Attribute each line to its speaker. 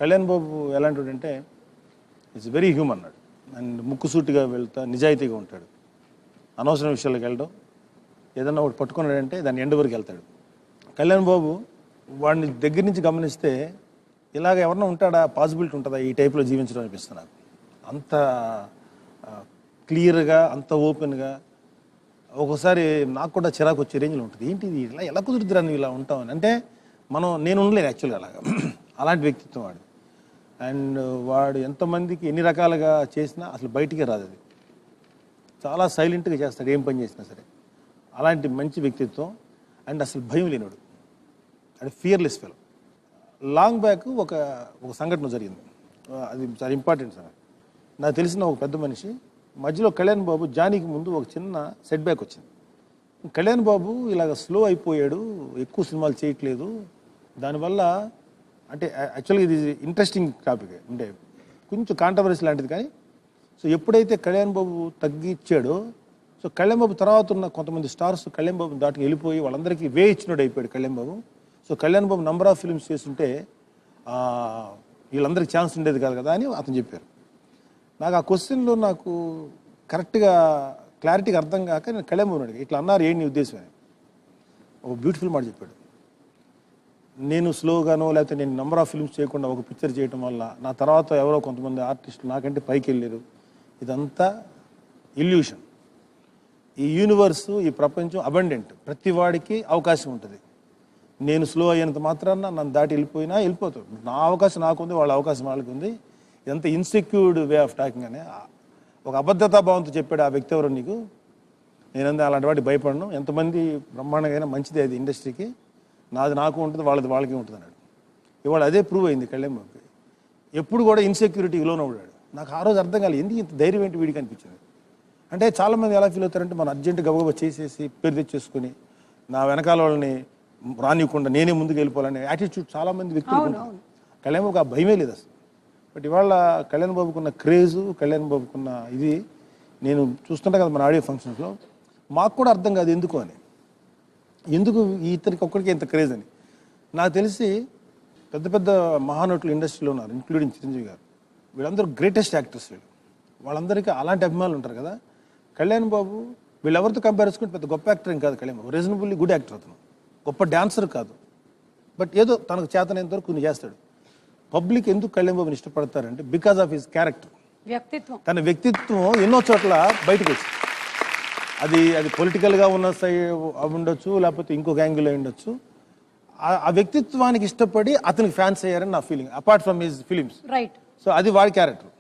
Speaker 1: కళ్యాణ్ బాబు ఎలాంటివాడంటే it's very human అన్నాడు. And ముక్కుసూటిగా వెళ్తా నిజాయితీగా ఉంటాడు. అనవసరం విషయాలకు వెళ్ళడం, ఏదన్నా ఒకటి పట్టుకున్నాడంటే దాన్ని ఎండ్ వరకు వెళ్తాడు. కళ్యాణ్ బాబు వాడిని దగ్గర నుంచి గమనిస్తే ఇలాగ ఎవరన్నా ఉంటాడా, పాసిబిలిటీ ఉంటుందా ఈ టైప్లో జీవించడం అనిపిస్తుంది నాకు. అంత క్లియర్గా, అంత ఓపెన్గా. ఒక్కోసారి నాకు కూడా చిరాకు వచ్చే రేంజ్లో ఉంటుంది. ఏంటి ఇది ఇలా ఎలా కుదురుతురా నువ్వు ఇలా ఉంటామని. అంటే నేను ఉండలేను యాక్చువల్గా అలాగా. అలాంటి వ్యక్తిత్వం వాడు. అండ్ వాడు ఎంతమందికి ఎన్ని రకాలుగా చేసినా అసలు బయటికే రాదు. అది చాలా సైలెంట్గా చేస్తాడు ఏం పని చేసినా సరే. అలాంటి మంచి వ్యక్తిత్వం. అండ్ అసలు భయం లేనివాడు. అంటే ఫియర్లెస్ ఫెలో. లాంగ్ బ్యాక్ ఒక సంఘటన జరిగింది. అది చాలా ఇంపార్టెంట్ సంఘటన. నాకు తెలిసిన ఒక పెద్ద మనిషి మధ్యలో కళ్యాణ్ బాబు జానీకి ముందు ఒక చిన్న సెట్ బ్యాక్ వచ్చింది. కళ్యాణ్ బాబు ఇలాగ స్లో అయిపోయాడు, ఎక్కువ సినిమాలు చేయట్లేదు. దానివల్ల అంటే యాక్చువల్గా ఇది ఇంట్రెస్టింగ్ టాపిక్, అంటే కొంచెం కాంట్రవర్సీ లాంటిది. కానీ సో ఎప్పుడైతే కళ్యాణ్ బాబు తగ్గిచ్చాడో, సో కళ్యాణ్ బాబు తర్వాత ఉన్న కొంతమంది స్టార్స్ కళ్యాణ్ బాబు దాటికి వెళ్ళిపోయి వాళ్ళందరికీ వే ఇచ్చినోడు అయిపోయాడు Kalyan Babu. So Kalyan Babu number of films చేస్తుంటే వీళ్ళందరికీ ఛాన్స్ ఉండేది కాదు కదా అని అతను చెప్పారు. నాకు ఆ క్వశ్చన్లో నాకు కరెక్ట్గా క్లారిటీగా అర్థం కాక నేను కళ్యాణ్ బాబు అడిగా, ఇట్లా అన్నారు ఏంటి నీ ఉద్దేశం అని. ఒక బ్యూటిఫుల్ మాట చెప్పాడు. నేను స్లోగానో లేకపోతే నేను నెంబర్ ఆఫ్ ఫిల్మ్స్ చేయకుండా ఒక పిక్చర్ చేయడం వల్ల నా తర్వాత ఎవరో కొంతమంది ఆర్టిస్టులు నాకంటే పైకి వెళ్ళారు. ఇదంతా ఇల్యూషన్. ఈ యూనివర్స్, ఈ ప్రపంచం అబండెంట్, ప్రతి వాడికి అవకాశం ఉంటుంది. నేను స్లో అయ్యేంత మాత్రాన నన్ను దాటి వెళ్ళిపోయినా వెళ్ళిపోతాడు. నా అవకాశం నాకుంది, వాళ్ళ అవకాశం వాళ్ళకి ఉంది. ఇదంతా ఇన్సెక్యూర్డ్ వే ఆఫ్ టాకింగ్ అనే ఒక అబద్ధతా భావంతో చెప్పాడు ఆ వ్యక్తి. ఎవరు నీకు? నేనంతా అలాంటి వాటికి భయపడను. ఎంతమంది బ్రహ్మాండంగా మంచిది అది ఇండస్ట్రీకి. నాది నాకు ఉంటుంది, వాళ్ళది వాళ్ళకి ఉంటుంది అన్నాడు. ఇవాళ అదే ప్రూవ్ అయింది కళ్యాణ్ బాబుకి. ఎప్పుడు కూడా ఇన్సెక్యూరిటీకి లోన్ అవ్వడాడు. నాకు ఆ రోజు అర్థం కాలేదు, ఎందుకు ఇంత ధైర్యం ఏంటి వీడికి అనిపించింది. అంటే చాలామంది ఎలా ఫీల్ అవుతారంటే మనం అర్జెంట్ గబగబా చేసేసి పేరు తెచ్చేసుకుని నా వెనకాల వాళ్ళని రానివ్వకుండా నేనే ముందుకు వెళ్ళిపోవాలనే యాటిట్యూడ్ చాలామంది వ్యక్తులు. కళ్యాణ్ బాబుకి ఆ భయమే లేదు అసలు. బట్ ఇవాళ కళ్యాణ్ బాబుకున్న క్రేజు, కళ్యాణ్ బాబుకున్న ఇది నేను చూస్తుంటా కదా మన ఆడియో ఫంక్షన్స్లో, మాకు కూడా అర్థం కాదు ఎందుకు అని. ఎందుకు ఇతనికి ఒక్కడికి ఇంత క్రేజ్ అని. నాకు తెలిసి పెద్ద పెద్ద మహానటులు ఇండస్ట్రీలో ఉన్నారు, ఇంక్లూడింగ్ చిరంజీవి గారు. వీళ్ళందరూ గ్రేటెస్ట్ యాక్టర్స్. వాళ్ళందరికీ అలాంటి అభిమానులు ఉంటారు కదా. కళ్యాణ్ బాబు వీళ్ళెవరితో కంపేర్ చేసుకుంటే పెద్ద గొప్ప యాక్టర్ ఏం కాదు Kalyan Babu. Reasonably good actor అతను. గొప్ప డాన్సర్ కాదు, బట్ ఏదో తనకు చేతనంత వరకు కొన్ని చేస్తాడు. పబ్లిక్ ఎందుకు కళ్యాణ్ బాబుని ఇష్టపడతారంటే బికాస్ ఆఫ్ హిస్ క్యారెక్టర్, వ్యక్తిత్వం. తన వ్యక్తిత్వం ఎన్నో చోట్ల బయటకు వచ్చింది. అది పొలిటికల్గా ఉన్న ఉండొచ్చు, లేకపోతే ఇంకొక యాంగిల్ అయి ఉండొచ్చు. ఆ వ్యక్తిత్వానికి ఇష్టపడి అతనికి ఫ్యాన్స్ అయ్యారని నా feeling, apart from his films. Right. So అది వాడి క్యారెక్టర్.